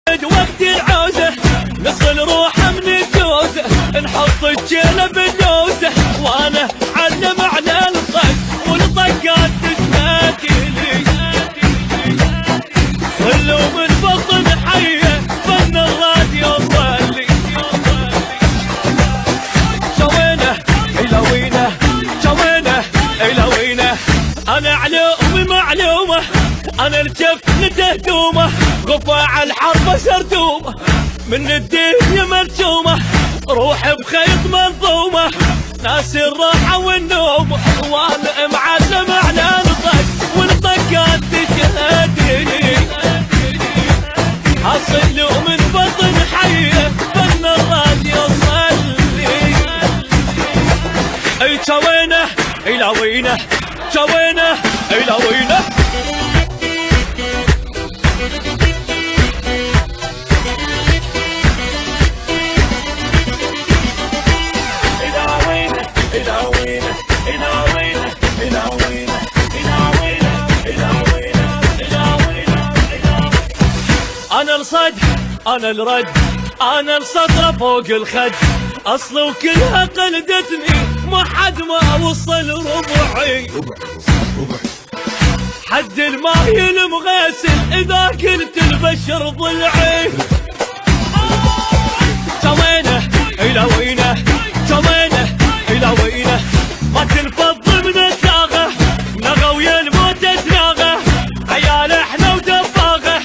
وقت العوزة نصل روحه من الجوزة، نحط الجيلة باللوزة وانا علم على الطق والطقات تشتاكي لي. صلوا من بطن حية فن الراديو صلي. شوينه إلوينه شوينه إلوينه، انا علومي معلومة، انا الجف لتهدومه، غفاع الحرب سردومه، من الدنيا مرجومه، روح بخيط منظومه، ناس الراحه والنوم، وانا معلم على الطق والطقات تشهدني. اصل من بطن حيه فن الراديو صلي. اي شوينه إلوينه شوينه إلوينه. انا الصد انا الرد انا السطرة فوق الخد، اصل وكلها قلدتني ما حد ما وصل ربعي. حد الماي المغسل اذا قلت البشر ضلعي. شوينه إلوينه شوينه إلوينه، ما تنفض من الداغه نغى ويا الموت تناغه، عيال احنا ودفاغه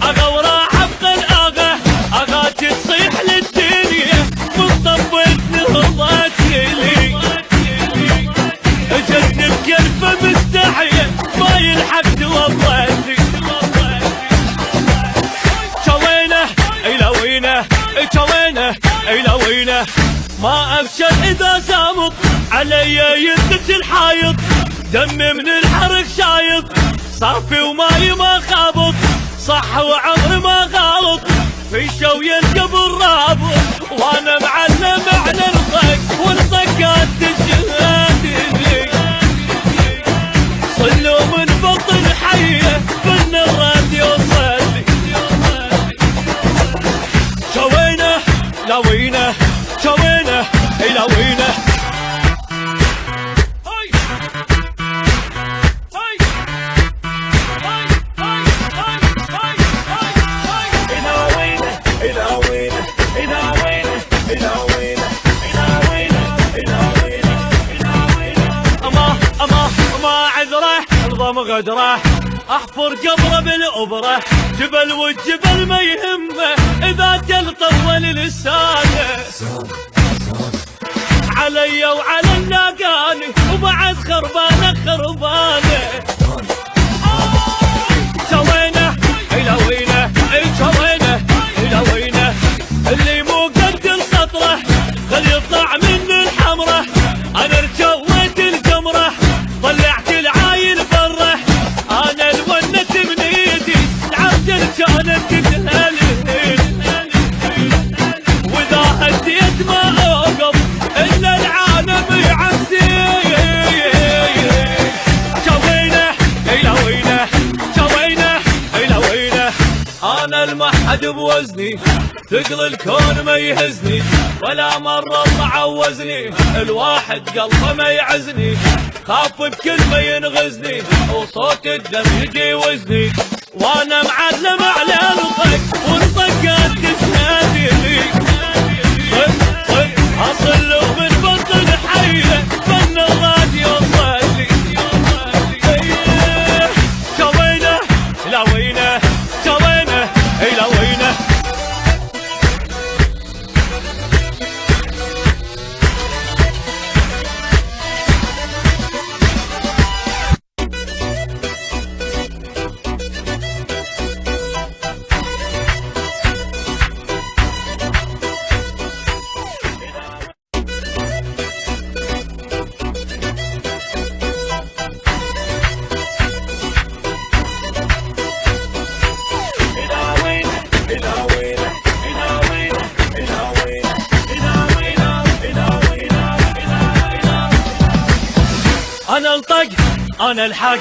اغا وراح ابقى الاغه، اغا تصيح للدنيا مطبت نهضت لي. اجتني بكلفه مستحيه ما يلحق توضتي. شوينه إلوينه شوينه إلوينه، ما ابشر اذا زامط علي يدك الحايط، دمي من الحرق شايط صافي وماي ما خابط، صح وعمري ما غلط في شوي القبر رابط، وانا معلم على الطق والطقات تشهدني. صلوا من بطن حيه فن الراديو صلي. شوينه لوينه شوينه إلوينه. ما عذره نظام غدره، احفر قبره بالأبره، جبل والجبل ما يهمه اذا جل طول لسانه. علي وعلى اللاقاني وبعد خربانه خربانه. شوينه إلوينه شوينه إلوينه، اللي مو قد الخطره خل يطلع من الحمره، انا رجويت الجمره طلعت العايل بره، انا الونت من ايدي العبد كانت تتهلل، واذا هديت ما اوقف الا العالم يعدي. شوينه إلوينه شوينه إلوينه، انا المحد بوزني ثقل الكون ما يهزني، ولا مرة معوزني الواحد قلبه ما يعزني، خاف بكلمة ينغزني وصوت الدم يجي وزني، وانا معلم على الطق والطقات تشهدني. اصل من بطن حيه فن الراديو صلي. شوينه إلوينه شوينه إلوينه. انا الطق انا الحق،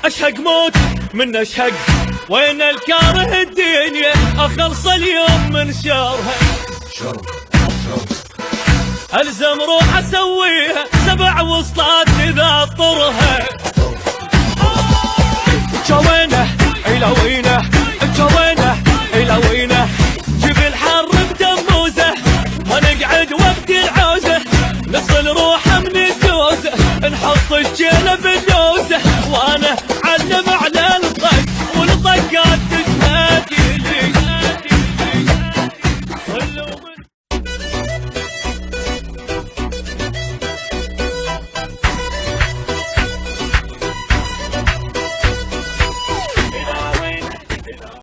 اشهق موت من اشهق وين الكاره الدنيا اخلص اليوم من شرها. الزم روح اسويها 7 وسطات اذا طرها. جوينه الى وينه جوينه الى وينه جيب الحر بدموزه ونقعد وقت العوزه نصل روحه من الدوزه نحط الجيله بالدوزه